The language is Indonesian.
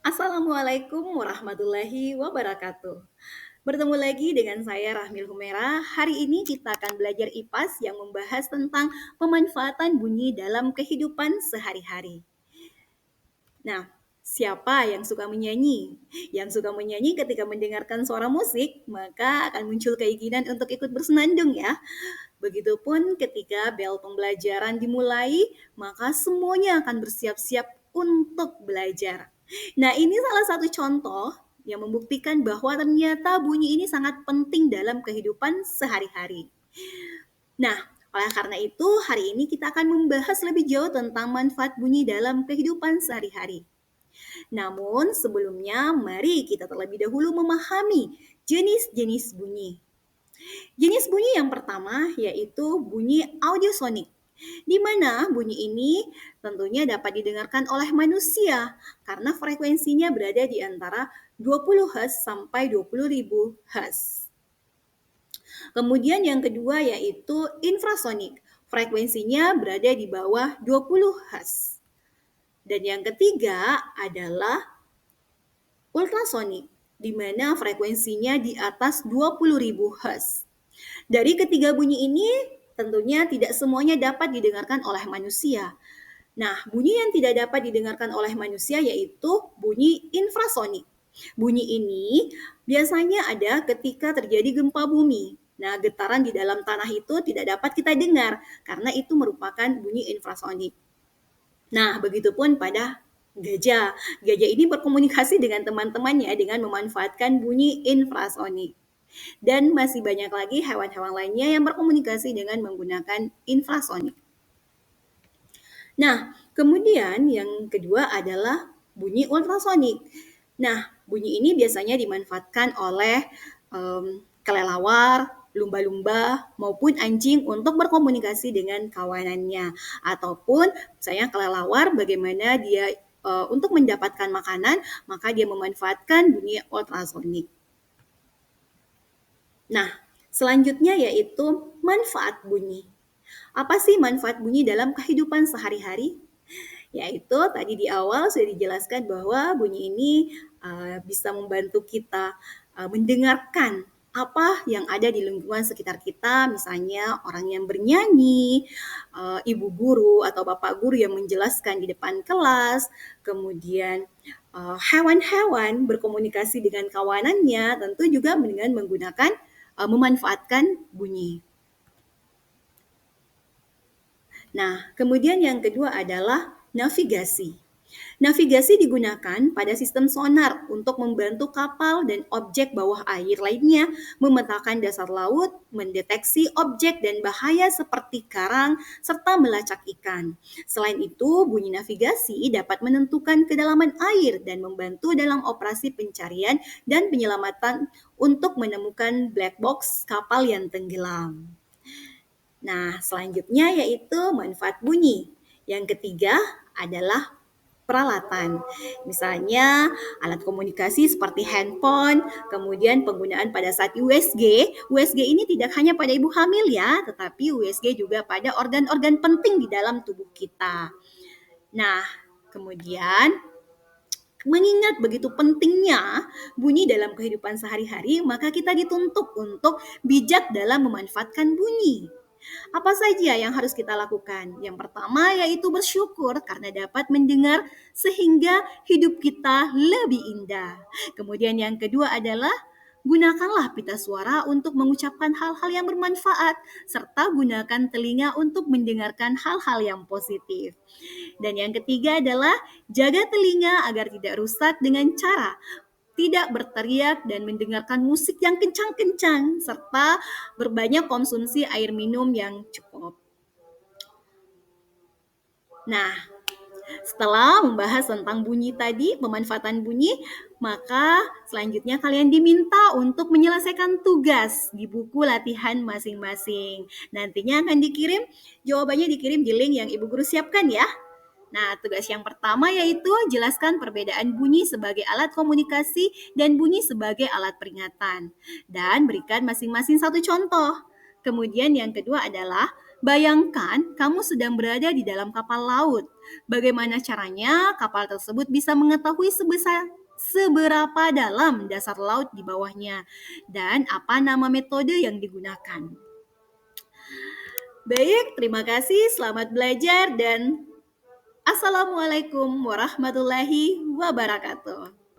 Assalamualaikum warahmatullahi wabarakatuh. Bertemu lagi dengan saya Rahmil Humera. Hari ini kita akan belajar IPAS yang membahas tentang pemanfaatan bunyi dalam kehidupan sehari-hari. Nah, siapa yang suka menyanyi? Yang suka menyanyi ketika mendengarkan suara musik, maka akan muncul keinginan untuk ikut bersenandung ya. Begitupun ketika bel pembelajaran dimulai, maka semuanya akan bersiap-siap untuk belajar. Nah, ini salah satu contoh yang membuktikan bahwa ternyata bunyi ini sangat penting dalam kehidupan sehari-hari. Nah, oleh karena itu, hari ini kita akan membahas lebih jauh tentang manfaat bunyi dalam kehidupan sehari-hari. Namun, sebelumnya mari kita terlebih dahulu memahami jenis-jenis bunyi. Jenis bunyi yang pertama yaitu bunyi audiosonik, di mana bunyi ini tentunya dapat didengarkan oleh manusia karena frekuensinya berada di antara 20 Hz sampai 20.000 Hz. Kemudian yang kedua yaitu infrasonik, frekuensinya berada di bawah 20 Hz. Dan yang ketiga adalah ultrasonik, di mana frekuensinya di atas 20.000 Hz. Dari ketiga bunyi ini, tentunya tidak semuanya dapat didengarkan oleh manusia. Nah, bunyi yang tidak dapat didengarkan oleh manusia yaitu bunyi infrasonik. Bunyi ini biasanya ada ketika terjadi gempa bumi. Nah, getaran di dalam tanah itu tidak dapat kita dengar karena itu merupakan bunyi infrasonik. Nah, begitupun pada gajah. Gajah ini berkomunikasi dengan teman-temannya dengan memanfaatkan bunyi infrasonik. Dan masih banyak lagi hewan-hewan lainnya yang berkomunikasi dengan menggunakan infrasonik. Nah, kemudian yang kedua adalah bunyi ultrasonik. Nah, bunyi ini biasanya dimanfaatkan oleh kelelawar, lumba-lumba, maupun anjing untuk berkomunikasi dengan kawanannya. Ataupun misalnya kelelawar bagaimana dia untuk mendapatkan makanan, maka dia memanfaatkan bunyi ultrasonik. Nah, selanjutnya yaitu manfaat bunyi. Apa sih manfaat bunyi dalam kehidupan sehari-hari? Yaitu tadi di awal sudah dijelaskan bahwa bunyi ini bisa membantu kita mendengarkan apa yang ada di lingkungan sekitar kita, misalnya orang yang bernyanyi, ibu guru atau bapak guru yang menjelaskan di depan kelas, kemudian hewan-hewan berkomunikasi dengan kawanannya, tentu juga dengan menggunakan memanfaatkan bunyi. Nah, kemudian yang kedua adalah navigasi. Navigasi digunakan pada sistem sonar untuk membantu kapal dan objek bawah air lainnya memetakan dasar laut, mendeteksi objek dan bahaya seperti karang, serta melacak ikan. Selain itu, bunyi navigasi dapat menentukan kedalaman air dan membantu dalam operasi pencarian dan penyelamatan untuk menemukan black box kapal yang tenggelam. Nah, selanjutnya yaitu manfaat bunyi. Yang ketiga adalah peralatan. Misalnya alat komunikasi seperti handphone, kemudian penggunaan pada saat USG. USG ini tidak hanya pada ibu hamil ya, tetapi USG juga pada organ-organ penting di dalam tubuh kita. Nah, kemudian mengingat begitu pentingnya bunyi dalam kehidupan sehari-hari, maka kita dituntut untuk bijak dalam memanfaatkan bunyi. Apa saja yang harus kita lakukan? Yang pertama yaitu bersyukur karena dapat mendengar sehingga hidup kita lebih indah. Kemudian yang kedua adalah gunakanlah pita suara untuk mengucapkan hal-hal yang bermanfaat serta gunakan telinga untuk mendengarkan hal-hal yang positif. Dan yang ketiga adalah jaga telinga agar tidak rusak dengan cara tidak berteriak dan mendengarkan musik yang kencang-kencang, serta berbanyak konsumsi air minum yang cukup. Nah, setelah membahas tentang bunyi tadi, pemanfaatan bunyi, maka selanjutnya kalian diminta untuk menyelesaikan tugas di buku latihan masing-masing. Nantinya akan dikirim, jawabannya dikirim di link yang Ibu Guru siapkan ya. Nah, tugas yang pertama yaitu jelaskan perbedaan bunyi sebagai alat komunikasi dan bunyi sebagai alat peringatan. Dan berikan masing-masing satu contoh. Kemudian yang kedua adalah Bayangkan kamu sedang berada di dalam kapal laut. Bagaimana caranya kapal tersebut bisa mengetahui seberapa dalam dasar laut di bawahnya dan apa nama metode yang digunakan. Baik, terima kasih. Selamat belajar dan Assalamualaikum warahmatullahi wabarakatuh.